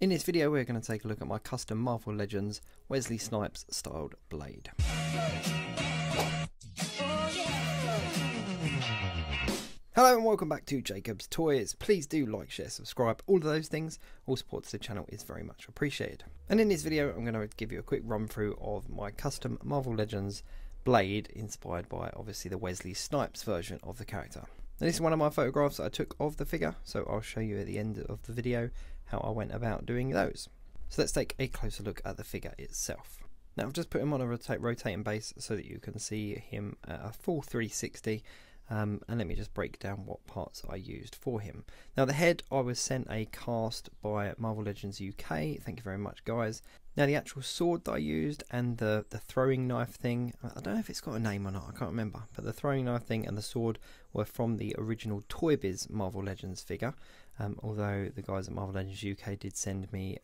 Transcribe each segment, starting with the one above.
In this video we're going to take a look at my custom Marve Legends Wesley Snipes styled blade. Hello and welcome back to Jacob's Toys. Please do like, share, subscribe, all of those things. All support to the channel is very much appreciated. And in this video I'm going to give you a quick run through of my custom Marve Legends blade inspired by obviously the Wesley Snipes version of the character. Now, this is one of my photographs that I took of the figure, so I'll show you at the end of the video how I went about doing those. So let's take a closer look at the figure itself. Now I've just put him on a rotating base so that you can see him at a full 360, and let me just break down what parts I used for him. Now the head I was sent a cast by Marve Legends UK, thank you very much guys. Now the actual sword that I used and the throwing knife thing, I don't know if it's got a name or not, I can't remember, but the throwing knife thing and the sword were from the original Toy Biz Marve Legends figure, although the guys at Marve Legends UK did send me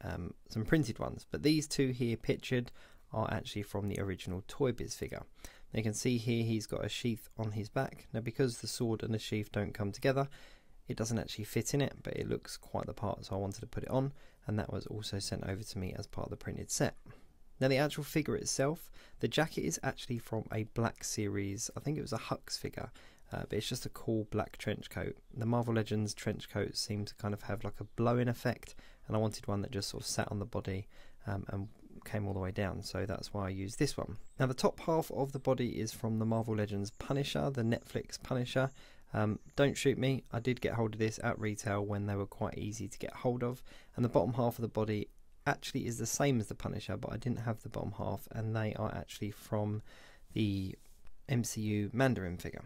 some printed ones, but these two here pictured are actually from the original Toy Biz figure. Now you can see here he's got a sheath on his back. Now because the sword and the sheath don't come together, it doesn't actually fit in it, but it looks quite the part, so I wanted to put it on, and that was also sent over to me as part of the printed set. Now the actual figure itself, the jacket is actually from a Black Series, I think it was a Hux figure, but it's just a cool black trench coat. The Marve Legends trench coats seem to kind of have like a blowing effect, and I wanted one that just sort of sat on the body and came all the way down, so that's why I used this one. Now the top half of the body is from the Marve Legends Punisher, the Netflix Punisher. Don't shoot me, I did get hold of this at retail when they were quite easy to get hold of, and the bottom half of the body actually is the same as the Punisher, but I didn't have the bottom half, and they are actually from the MCU Mandarin figure.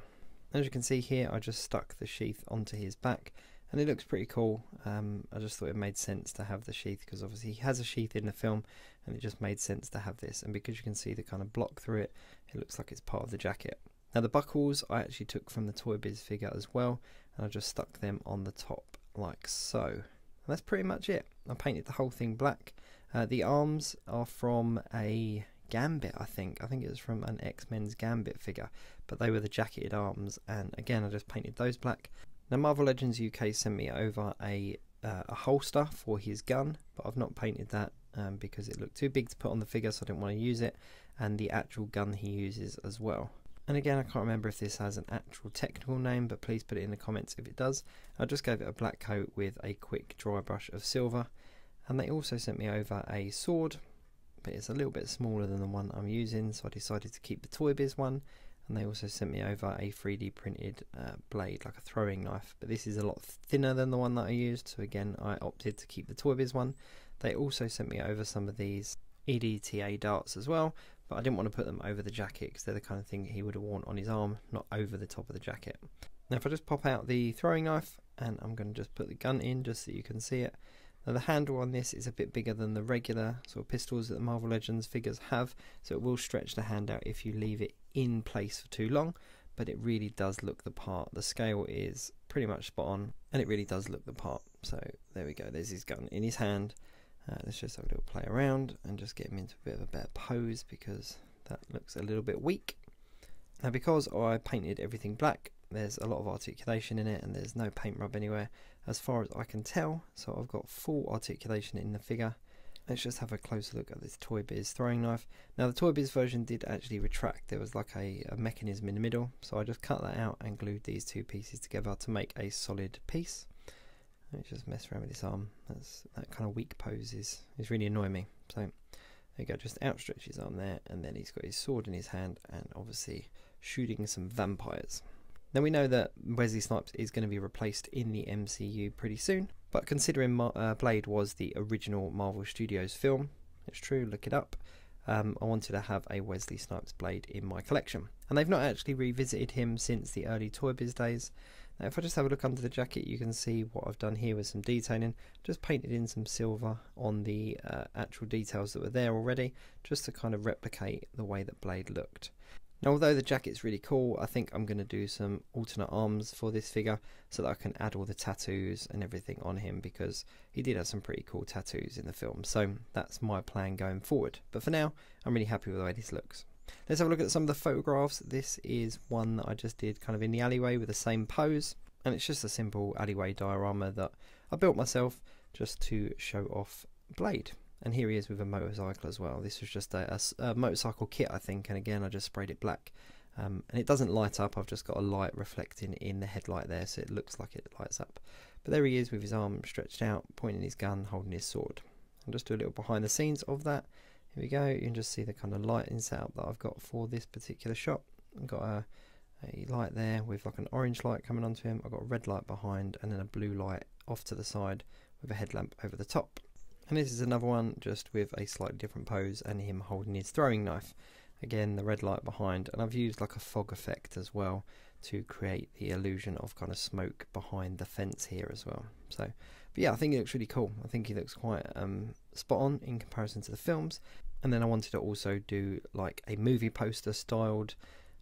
As you can see here, I just stuck the sheath onto his back, and it looks pretty cool. I just thought it made sense to have the sheath because obviously he has a sheath in the film, and it just made sense to have this, and because you can see the kind of block through it, it looks like it's part of the jacket. Now the buckles I actually took from the Toy Biz figure as well, and I just stuck them on the top like so. And that's pretty much it. I painted the whole thing black. The arms are from a Gambit, I think it was from an X-Men's Gambit figure, but they were the jacketed arms, and again I just painted those black. Now Marve Legends UK sent me over a holster for his gun, but I've not painted that because it looked too big to put on the figure, so I didn't want to use it, and the actual gun he uses as well. And again, I can't remember if this has an actual technical name, but please put it in the comments if it does. I just gave it a black coat with a quick dry brush of silver, and they also sent me over a sword, but it's a little bit smaller than the one I'm using, so I decided to keep the Toy Biz one. And they also sent me over a 3D printed blade, like a throwing knife, but this is a lot thinner than the one that I used, so again I opted to keep the Toy Biz one. They also sent me over some of these EDTA darts as well, but I didn't want to put them over the jacket because they're the kind of thing he would have worn on his arm, not over the top of the jacket. Now if I just pop out the throwing knife, and I'm going to just put the gun in just so you can see it. Now the handle on this is a bit bigger than the regular sort of pistols that the Marve Legends figures have, so it will stretch the hand out if you leave it in place for too long, but it really does look the part. The scale is pretty much spot on, and it really does look the part. So there we go, there's his gun in his hand. Let's just have a little play around and just get him into a bit of a better pose because that looks a little bit weak. Now because I painted everything black, there's a lot of articulation in it, and there's no paint rub anywhere as far as I can tell, so I've got full articulation in the figure. Let's just have a closer look at this Toy Biz throwing knife. Now the Toy Biz version did actually retract, there was like a mechanism in the middle, so I just cut that out and glued these two pieces together to make a solid piece. Let me just mess around with this arm, that kind of weak pose is really annoying me. So there you go, just outstretch his arm there, and then he's got his sword in his hand and obviously shooting some vampires. Now we know that Wesley Snipes is going to be replaced in the MCU pretty soon, but considering Blade was the original Marvel Studios film, it's true, look it up, I wanted to have a Wesley Snipes blade in my collection. And they've not actually revisited him since the early Toy Biz days. Now if I just have a look under the jacket, you can see what I've done here with some detailing. Just painted in some silver on the actual details that were there already, just to kind of replicate the way that Blade looked. Now although the jacket's really cool, I think I'm going to do some alternate arms for this figure so that I can add all the tattoos and everything on him, because he did have some pretty cool tattoos in the film, so that's my plan going forward. But for now, I'm really happy with the way this looks. Let's have a look at some of the photographs. This is one that I just did kind of in the alleyway with the same pose, and it's just a simple alleyway diorama that I built myself just to show off Blade. And here he is with a motorcycle as well. This was just a motorcycle kit, I think, and again I just sprayed it black. And it doesn't light up, I've just got a light reflecting in the headlight there, so it looks like it lights up. But there he is with his arm stretched out, pointing his gun, holding his sword. I'll just do a little behind the scenes of that. Here we go, you can just see the kind of lighting setup that I've got for this particular shot. I've got a light there with like an orange light coming onto him, I've got a red light behind, and then a blue light off to the side with a headlamp over the top. And this is another one just with a slightly different pose and him holding his throwing knife. Again, the red light behind, and I've used like a fog effect as well to create the illusion of kind of smoke behind the fence here as well. So, but yeah, I think he looks really cool. I think he looks quite spot on in comparison to the films. And then I wanted to also do like a movie poster styled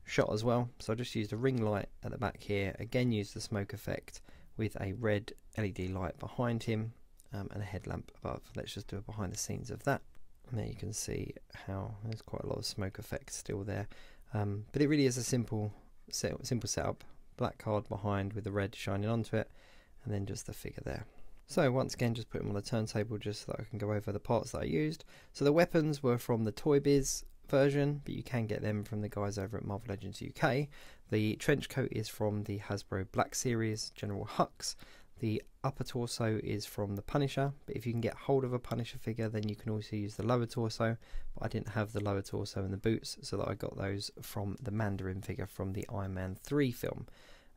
shot as well. So I just used a ring light at the back here. Again, used the smoke effect with a red LED light behind him and a headlamp above. Let's just do a behind the scenes of that. And there you can see how there's quite a lot of smoke effects still there, but it really is a simple setup. Black card behind with the red shining onto it, and then just the figure there. So once again, just put them on the turntable just so that I can go over the parts that I used. So the weapons were from the Toy Biz version, but you can get them from the guys over at Marve Legends UK. The trench coat is from the Hasbro Black Series General Hux. The upper torso is from the Punisher, but if you can get hold of a Punisher figure, then you can also use the lower torso. But I didn't have the lower torso and the boots, so that I got those from the Mandarin figure from the Iron Man 3 film.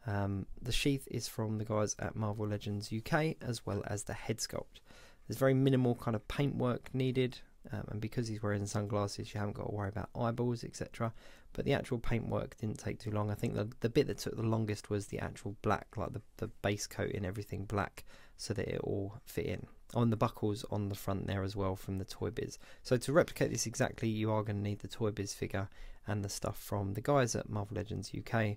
The sheath is from the guys at Marvel Legends UK, as well as the head sculpt. There's very minimal kind of paintwork needed, and because he's wearing sunglasses, you haven't got to worry about eyeballs, etc. But the actual paintwork didn't take too long. I think the bit that took the longest was the actual black, like the base coat and everything black, so that it all fit in. On the buckles on the front there as well from the Toy Biz. So to replicate this exactly, you are going to need the Toy Biz figure and the stuff from the guys at Marvel Legends UK,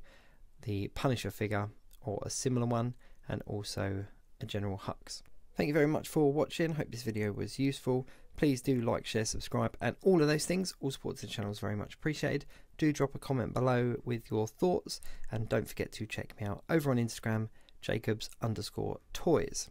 the Punisher figure or a similar one, and also a General Hux. Thank you very much for watching. Hope this video was useful. Please do like, share, subscribe, and all of those things. All support to the channel is very much appreciated. Do drop a comment below with your thoughts, and don't forget to check me out over on Instagram, Jacobs_toys.